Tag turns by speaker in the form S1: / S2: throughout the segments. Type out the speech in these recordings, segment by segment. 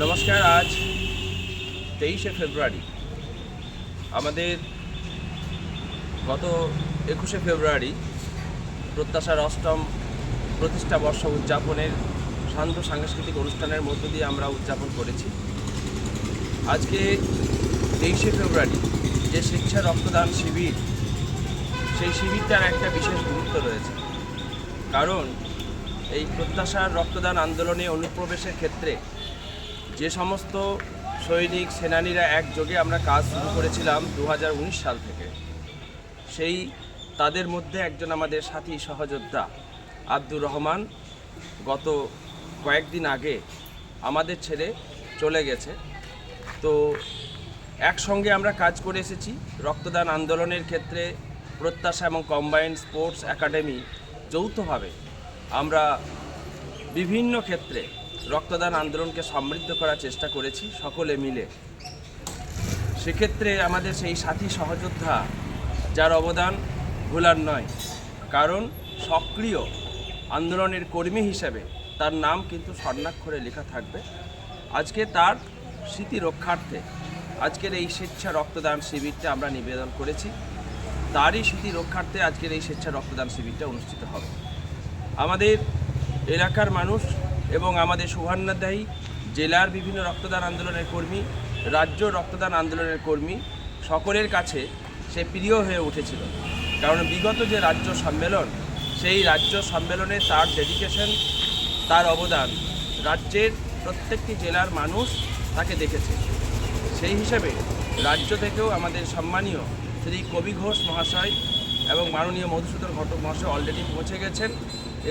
S1: নমস্কার। আজ 23শে ফেব্রুয়ারি। আমাদের গত 21শে ফেব্রুয়ারি প্রত্যাশার অষ্টম প্রতিষ্ঠা বর্ষ উদযাপনের শান্ত সাংস্কৃতিক অনুষ্ঠানের মধ্য দিয়ে আমরা উদযাপন করেছি। আজকে 23শে ফেব্রুয়ারি যে স্বেচ্ছা রক্তদান শিবির, সেই শিবিরটার একটা বিশেষ গুরুত্ব রয়েছে। কারণ এই প্রত্যাশার রক্তদান আন্দোলনে অনুপ্রবেশের ক্ষেত্রে যে সমস্ত সৈনিক সেনানীরা একযোগে আমরা কাজ শুরু করেছিলাম 2019 সাল থেকে, সেই তাদের মধ্যে একজন আমাদের সাথী সহযোদ্ধা আব্দুর রহমান গত কয়েকদিন আগে আমাদের ছেড়ে চলে গেছে। তো একসঙ্গে আমরা কাজ করে এসেছি রক্তদান আন্দোলনের ক্ষেত্রে। প্রত্যাশা এবং কম্বাইন্ড স্পোর্টস একাডেমি যৌথভাবে আমরা বিভিন্ন ক্ষেত্রে রক্তদান আন্দোলনকে সমৃদ্ধ করার চেষ্টা করেছি সকলে মিলে। সেক্ষেত্রে আমাদের সেই সাথী সহযোদ্ধা যার অবদান ভোলার নয়, কারণ সক্রিয় আন্দোলনের কর্মী হিসেবে তার নাম কিন্তু স্বর্ণাক্ষরে লেখা থাকবে। আজকে তার স্মৃতি রক্ষার্থে আজকের এই স্বেচ্ছা রক্তদান শিবিরটা আমরা নিবেদন করেছি। তারই স্মৃতি রক্ষার্থে আজকের এই স্বেচ্ছা রক্তদান শিবিরটা অনুষ্ঠিত হবে। আমাদের এলাকার মানুষ এবং আমাদের শুভান্নদায়ী জেলার বিভিন্ন রক্তদান আন্দোলনের কর্মী, রাজ্য রক্তদান আন্দোলনের কর্মী সকলের কাছে সে প্রিয় হয়ে উঠেছিল। কারণ বিগত যে রাজ্য সম্মেলন, সেই রাজ্য সম্মেলনে তার ডেডিকেশন, তার অবদান রাজ্যের প্রত্যেকটি জেলার মানুষ তাকে দেখেছে। সেই হিসেবে রাজ্য থেকেও আমাদের সম্মানীয় শ্রী কবি ঘোষ মহাশয় এবং মাননীয় মধুসূদন ঘটক মহাশয় অলরেডি পৌঁছে গেছেন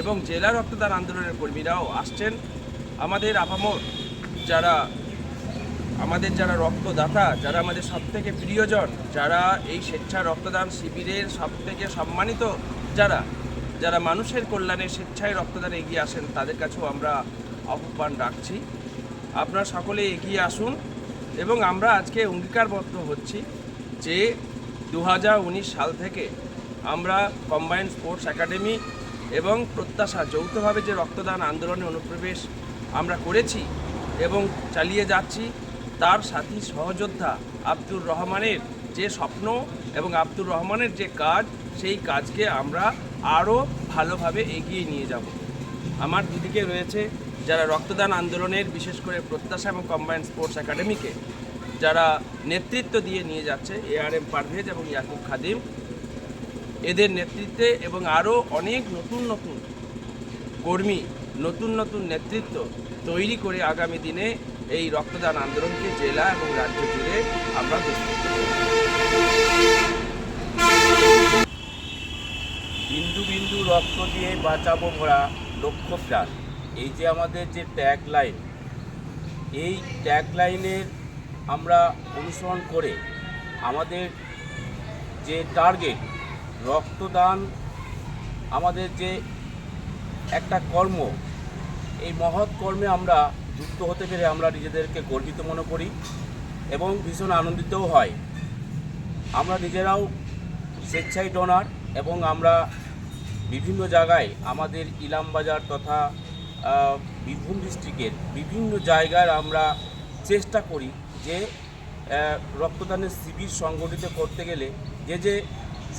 S1: এবং জেলা রক্তদান আন্দোলনের কর্মীরাও আসছেন। আমাদের আপামর যারা রক্তদাতা, যারা আমাদের সবথেকে প্রিয়জন, যারা এই স্বেচ্ছা রক্তদান শিবিরের সবথেকে সম্মানিত, যারা মানুষের কল্যাণে স্বেচ্ছায় রক্তদানে এগিয়ে আসেন, তাদের কাছেও আমরা আহ্বান রাখছি আপনারা সকলে এগিয়ে আসুন। এবং আমরা আজকে অঙ্গীকারবদ্ধ হচ্ছি যে 2019 সাল থেকে আমরা কম্বাইন্ড স্পোর্টস একাডেমি এবং প্রত্যাশা যৌথভাবে যে রক্তদান আন্দোলনে অনুপ্রবেশ আমরা করেছি এবং চালিয়ে যাচ্ছি, তার সাথী সহযোদ্ধা আব্দুর রহমানের যে স্বপ্ন এবং আব্দুর রহমানের যে কাজ, সেই কাজকে আমরা আরও ভালোভাবে এগিয়ে নিয়ে যাব। আমার দুদিকে রয়েছে যারা রক্তদান আন্দোলনের, বিশেষ করে প্রত্যাশা এবং কম্বাইন্ড স্পোর্টস একাডেমিকে যারা নেতৃত্ব দিয়ে নিয়ে যাচ্ছে, ARM পারভেজ এবং ইয়াকুব খাদিম, এদের নেতৃত্বে এবং আরও অনেক নতুন নতুন কর্মী, নতুন নতুন নেতৃত্ব তৈরি করে আগামী দিনে এই রক্তদান আন্দোলনকে জেলা এবং রাজ্য জুড়ে আমরা
S2: বিন্দু বিন্দু রক্ত দিয়ে বাঁচাবো ভরা লক্ষ প্রাণ, এই যে আমাদের যে ট্যাগ লাইন, এই ট্যাগ লাইনের আমরা অনুসরণ করে আমাদের যে টার্গেট রক্তদান, আমাদের যে একটা কর্ম, এই মহৎ কর্মে আমরা যুক্ত হতে পেরে আমরা নিজেদেরকে গর্বিত মনে করি এবং ভীষণ আনন্দিতও হয়। আমরা নিজেরাও স্বেচ্ছায় ডোনার এবং আমরা বিভিন্ন জায়গায় আমাদের ইলামবাজার তথা বীরভূম ডিস্ট্রিক্টের বিভিন্ন জায়গায় আমরা চেষ্টা করি যে রক্তদানের শিবির সংগঠিত করতে গেলে যে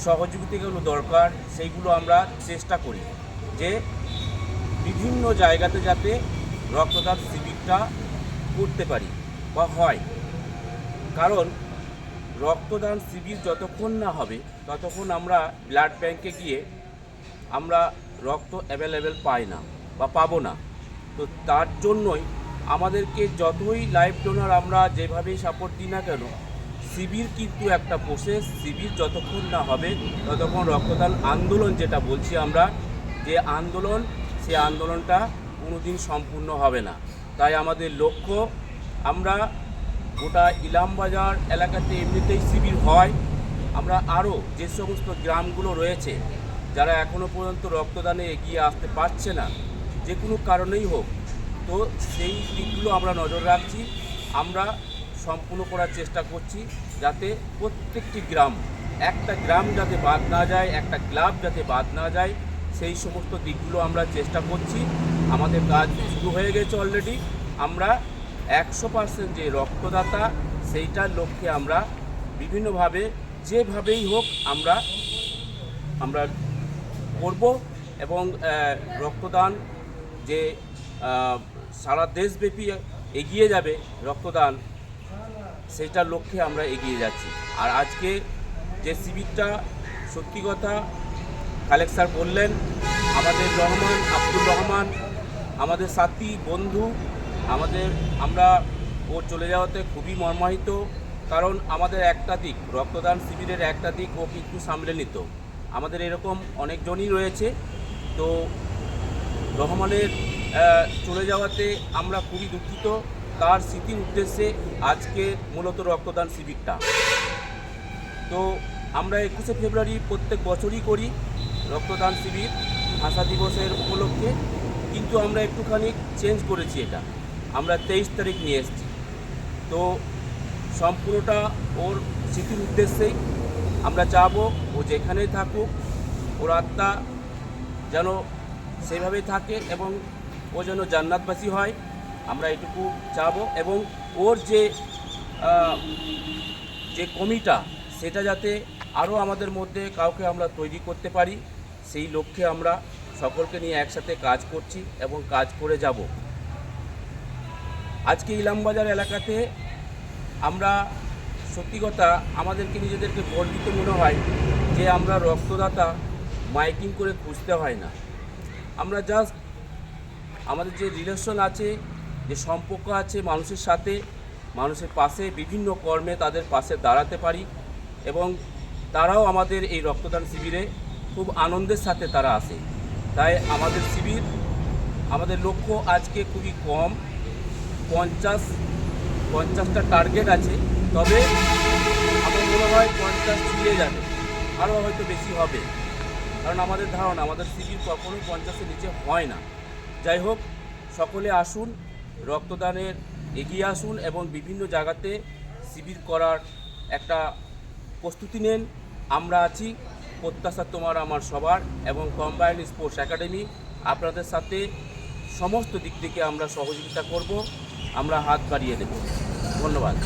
S2: সহযোগিতাগুলো দরকার, সেইগুলো আমরা চেষ্টা করি যে বিভিন্ন জায়গাতে যাতে রক্তদান শিবিরটা করতে পারি বা হয়। কারণ রক্তদান শিবির যতক্ষণ না হবে ততক্ষণ আমরা ব্লাড ব্যাংকে গিয়ে আমরা রক্ত অ্যাভেলেবেল পাই না বা পাবো না। তো তার জন্যই আমাদেরকে যতই লাইফ ডোনার আমরা যেভাবেই সাপোর্ট দিই না কেন, শিবির কিন্তু একটা প্রসেস। শিবির যতক্ষণ না হবে ততক্ষণ রক্তদান আন্দোলন, যেটা বলছি আমরা যে আন্দোলন, সে আন্দোলনটা কোনোদিন সম্পূর্ণ হবে না। তাই আমাদের লক্ষ্য, আমরা গোটা ইলামবাজার এলাকাতে এমনিতেই শিবির হয়, আমরা আরও যে সমস্ত গ্রামগুলো রয়েছে যারা এখনও পর্যন্ত রক্তদানে এগিয়ে আসতে পারছে না, যে কোনো কারণেই হোক, তো সেই দিকগুলো আমরা নজর রাখছি। আমরা সম্পূর্ণ করার চেষ্টা করছি যাতে প্রত্যেকটি গ্রাম, একটা গ্রাম যাতে বাদ না যায়, একটা ক্লাব যাতে বাদ না যায়, সেই সমস্ত দিকগুলো আমরা চেষ্টা করছি। আমাদের কাজ শুরু হয়ে গেছে অলরেডি। আমরা 100% যে রক্তদাতা সেইটার লক্ষ্যে আমরা বিভিন্নভাবে যেভাবেই হোক আমরা করব এবং রক্তদান যে সারা দেশব্যাপী এগিয়ে যাবে রক্তদান, সেইটার লক্ষ্যে আমরা এগিয়ে যাচ্ছি। আর আজকে যে শিবিরটা সত্যি কথা খালেক স্যার বললেন, আমাদের আব্দুর রহমান আমাদের সাথী বন্ধু, আমরা ওর চলে যাওয়াতে খুবই মর্মাহিত। কারণ আমাদের একটা দিক, রক্তদান শিবিরের একটা দিক ও কিন্তু সামলে নিত। আমাদের এরকম অনেকজনই রয়েছে। তো রহমানের চলে যাওয়াতে আমরা খুবই দুঃখিত। তার স্মৃতির উদ্দেশ্যে আজকে মূলত রক্তদান শিবিরটা। তো আমরা 21শে ফেব্রুয়ারি প্রত্যেক বছরই করি রক্তদান শিবির ভাষা দিবসের উপলক্ষে, কিন্তু আমরা একটুখানি চেঞ্জ করেছি। এটা আমরা 23 তারিখ নিয়ে এসেছি। তো সম্পূর্ণটা ওর স্মৃতির উদ্দেশ্যেই আমরা চাবো ও যেখানেই থাকুক ওর আত্মা যেন সেইভাবেই থাকে এবং ও যেন জান্নাতবাসী হয়, আমরা এটুকু চাবো। এবং ওর যে কমিটা সেটা যাতে আরও আমাদের মধ্যে কাউকে আমরা তৈরি করতে পারি, সেই লক্ষ্যে আমরা সকলকে নিয়ে একসাথে কাজ করছি এবং কাজ করে যাব। আজকে ইলামবাজার এলাকাতে আমরা সত্যি কথা আমাদেরকে নিজেদেরকে গর্বিত মনে হয় যে আমরা রক্তদাতা মাইকিং করে খুঁজতে হয় না। আমরা জাস্ট আমাদের যে রিলেশন আছে, যে সম্পর্ক আছে মানুষের সাথে, মানুষের পাশে বিভিন্ন কর্মে তাদের পাশে দাঁড়াতে পারি এবং তারাও আমাদের এই রক্তদান শিবিরে খুব আনন্দের সাথে তারা আসে। তাই আমাদের শিবির, আমাদের লক্ষ্য আজকে খুবই কম, 50টা টার্গেট আছে। তবে আমার মনে হয় 50 ছুঁয়ে যাবে, আরও হয়তো বেশি হবে। কারণ আমাদের ধারণা আমাদের শিবির কখনোই 50-এর নিচে হয় না। যাই হোক, সকলে আসুন, রক্তদানের এগিয়ে আসুন এবং বিভিন্ন জায়গাতে শিবির করার একটা প্রস্তুতি নেন। আমরা আছি, প্রত্যাশা তোমার আমার সবার, এবং কম্বাইন্ড স্পোর্টস একাডেমি আপনাদের সাথে সমস্ত দিক থেকে আমরা সহযোগিতা করব, আমরা হাত বাড়িয়ে দেব। ধন্যবাদ।